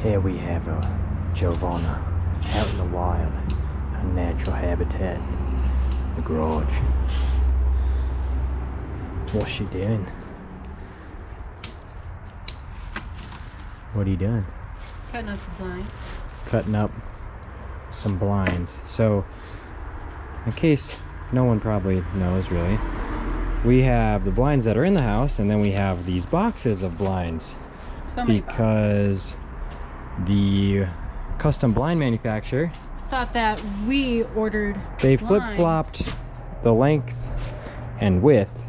Here we have a Giovanna out in the wild, her natural habitat, the garage. What's she doing? What are you doing? Cutting up the blinds. Cutting up some blinds. So, in case no one probably knows really, we have the blinds that are in the house, and then we have these boxes of blinds. So many because the custom blind manufacturer thought that we ordered they blinds. flip-flopped the length and width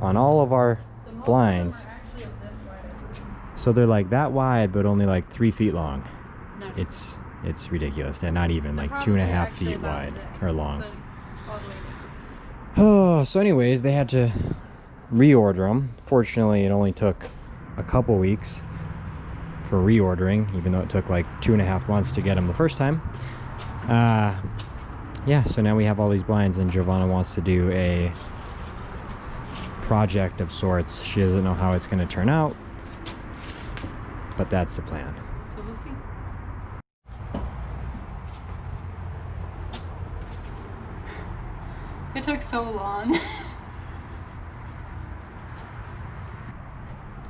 on all of our So most blinds, of them are actually of this wide. so they're like that wide but only like 3 feet long. No. It's ridiculous. They're not even They're like 2.5 actually feet about wide this, or long. so all the way down. Oh, so anyways, they had to reorder them. Fortunately, it only took a couple weeks for reordering, even though it took like 2.5 months to get them the first time. Yeah, so now we have all these blinds, and Giovanna wants to do a project of sorts. She doesn't know how it's going to turn out, but that's the plan. So we'll see. It took so long.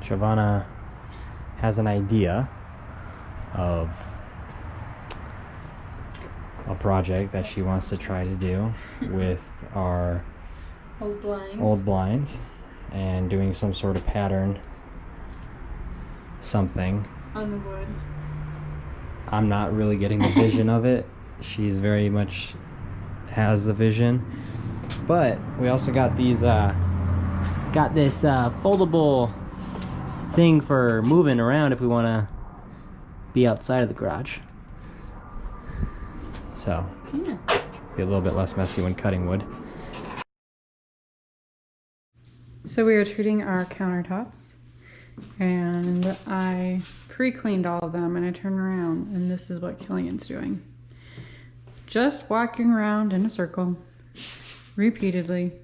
Giovanna has an idea of a project that she wants to try to do with our Old blinds. blinds, and doing some sort of pattern, something. On the wood. I'm not really getting the vision of it. She's very much has the vision, but we also got these got this foldable thing for moving around if we want to be outside of the garage, so Yeah. be a little bit less messy when cutting wood. So we are treating our countertops, and I pre-cleaned all of them, and I turned around, and this is what Killian's doing. Just walking around in a circle repeatedly,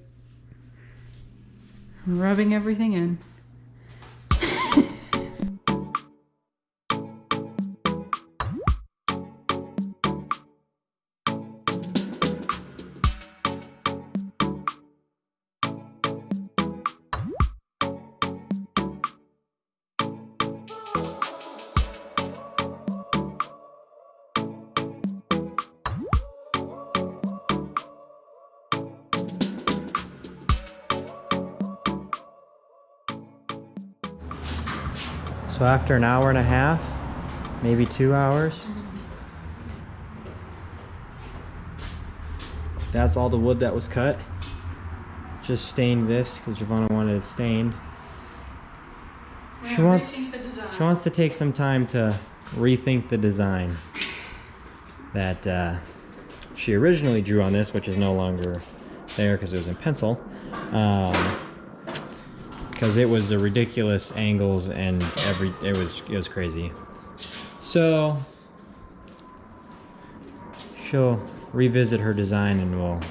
rubbing everything in. So after an hour and a half, maybe 2 hours, that's all the wood that was cut. Just stained this because Giovanna wanted it stained. She wants to take some time to rethink the design that she originally drew on this, which is no longer there because it was in pencil. Because it was the ridiculous angles and it was crazy. So she'll revisit her design and we'll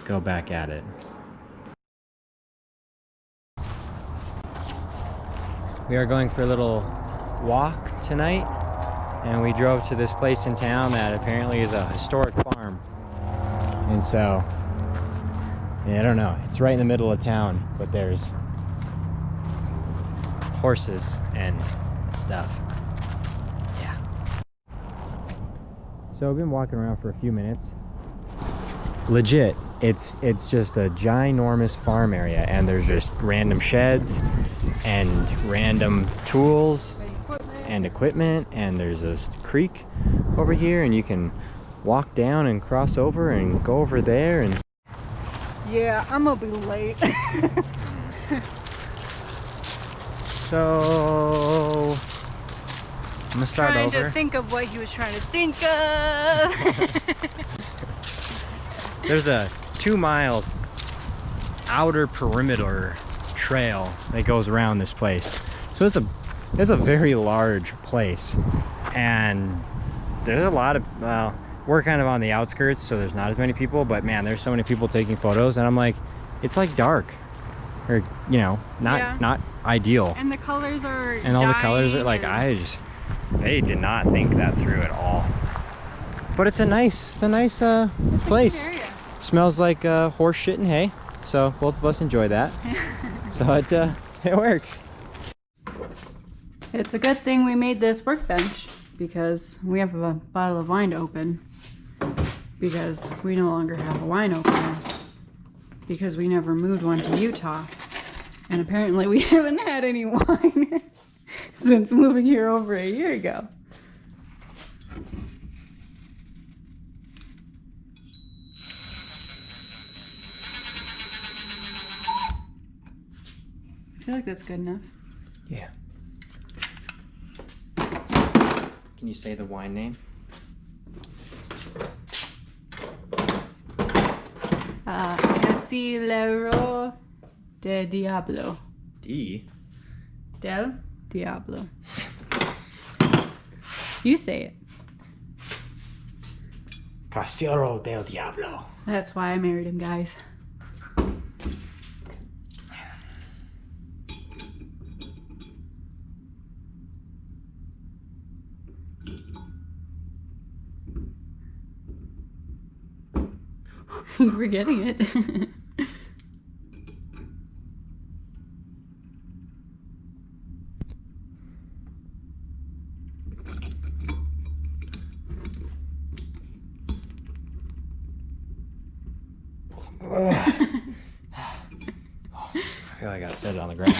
go back at it. We are going for a little walk tonight, and we drove to this place in town that apparently is a historic farm. And so, yeah, I don't know, it's right in the middle of town, but there's horses and stuff. Yeah. So I've been walking around for a few minutes. Legit, it's just a ginormous farm area, and there's just random sheds and random tools and equipment, and there's a creek over here, and you can walk down and cross over and go over there. And Yeah, I'm gonna be late. so I'm gonna start trying over. to think of what he was trying to think of. There's a 2-mile outer perimeter trail that goes around this place. So it's a very large place, and there's a lot of we're kind of on the outskirts, so there's not as many people, but man, there's so many people taking photos, and I'm like, it's like dark, or you know, not ideal. And the colors are And all the colors are dying like, and They did not think that through at all. But it's a nice place. Smells like horse shit and hay. So both of us enjoy that. So it works. It's a good thing we made this workbench because we have a bottle of wine to open, because we no longer have a wine opener because we never moved one to Utah, and apparently we haven't had any wine since moving here over a year ago. I feel like that's good enough. Yeah. Can you say the wine name? Casillero de Diablo. Del Diablo. You say it. Casillero del Diablo. That's why I married him, guys. We're getting it. I feel like I gotta set it on the ground.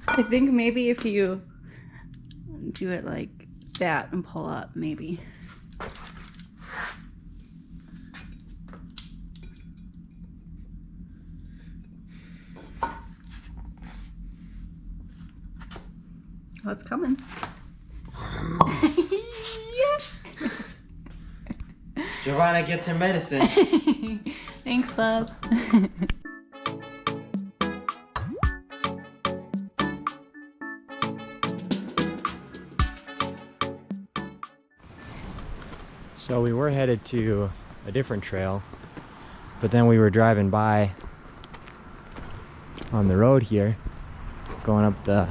I think maybe if you do it like that and pull up, maybe. Oh, it's coming. Giovanna gets her medicine. Thanks, love. So we were headed to a different trail, but then we were driving by on the road here, going up the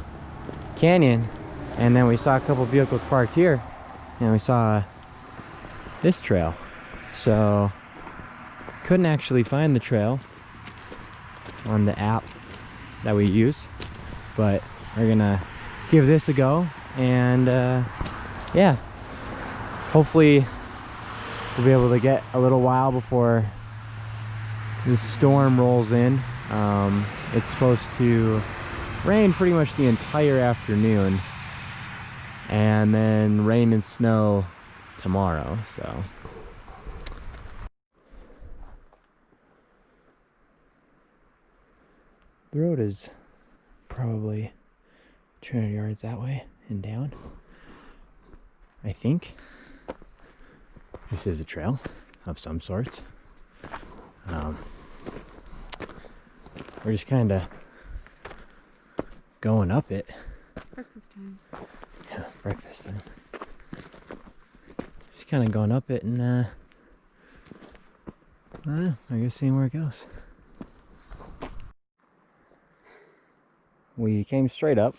canyon, and then we saw a couple vehicles parked here, and we saw this trail. So couldn't actually find the trail on the app that we use, but we're gonna give this a go, and yeah, hopefully we'll be able to get a little while before this storm rolls in. It's supposed to rain pretty much the entire afternoon, and then rain and snow tomorrow. So the road is probably 200 yards that way and down, I think. This is a trail of some sorts. We're just kind of going up it. Breakfast time. Yeah, breakfast time. Just kind of going up it, and I don't know, I guess seeing where it goes. We came straight up,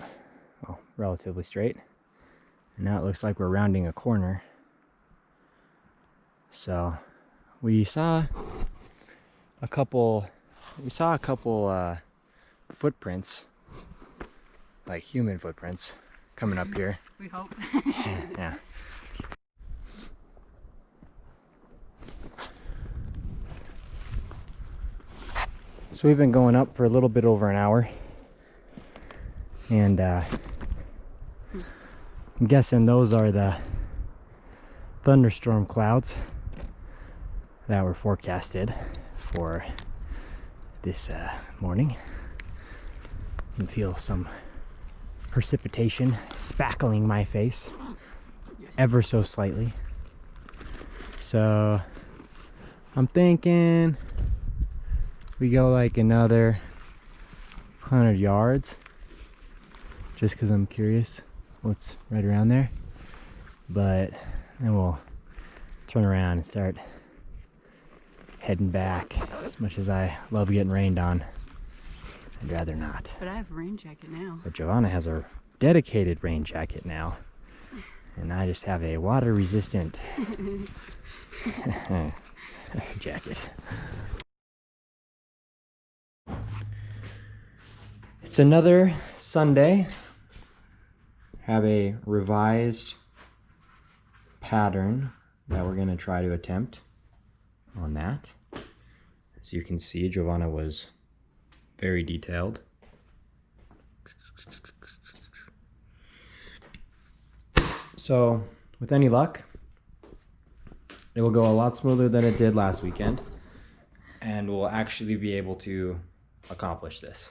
well, relatively straight, and now it looks like we're rounding a corner. So we saw a couple footprints, like human footprints, coming up here. We hope. Yeah. So we've been going up for a little bit over an hour, and I'm guessing those are the thunderstorm clouds that were forecasted for this morning. You can feel some precipitation spackling my face ever so slightly. So I'm thinking we go like another 100 yards, just because I'm curious what's right around there, but then we'll turn around and start heading back. As much as I love getting rained on, I'd rather not. But I have a rain jacket now. But Giovanna has a dedicated rain jacket now, and I just have a water resistant jacket. It's another Sunday. Have a revised pattern that we're going to try to attempt on that. As you can see, Giovanna was very detailed. So, with any luck, it will go a lot smoother than it did last weekend, and we'll actually be able to accomplish this.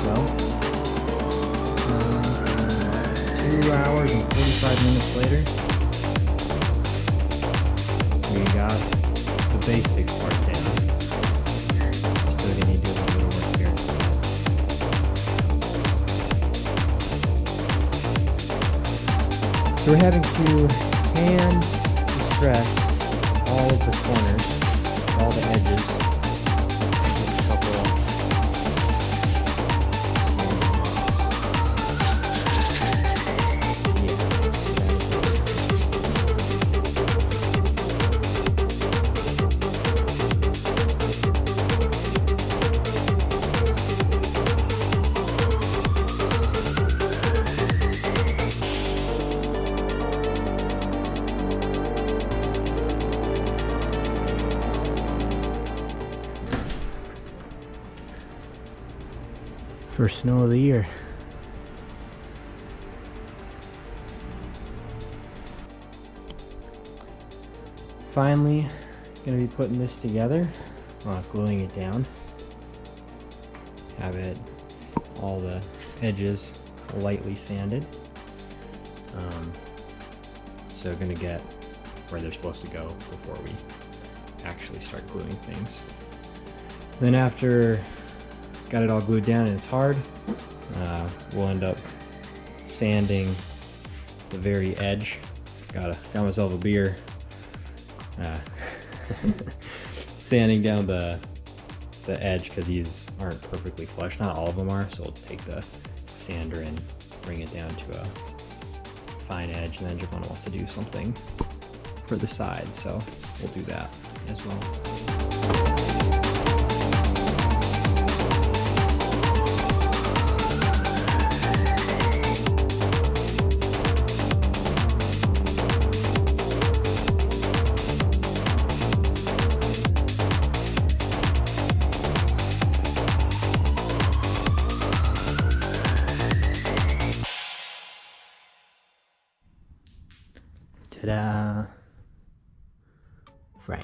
Well, 2 hours and 45 minutes later, we got the basic part down. Still gonna need to do a little bit of work here. So we're having to hand distress all of the corners, all the edges. Just a couple. First snow of the year. Finally, gonna be putting this together, gluing it down. Have it, all the edges lightly sanded. So gonna get where they're supposed to go before we actually start gluing things. Then after got it all glued down and it's hard, we'll end up sanding the very edge. Got myself a beer. Sanding down the edge because these aren't perfectly flush. Not all of them are, so we'll take the sander and bring it down to a fine edge, and then Giovanna wants to do something for the side, so we'll do that as well. Ta-da! Frame.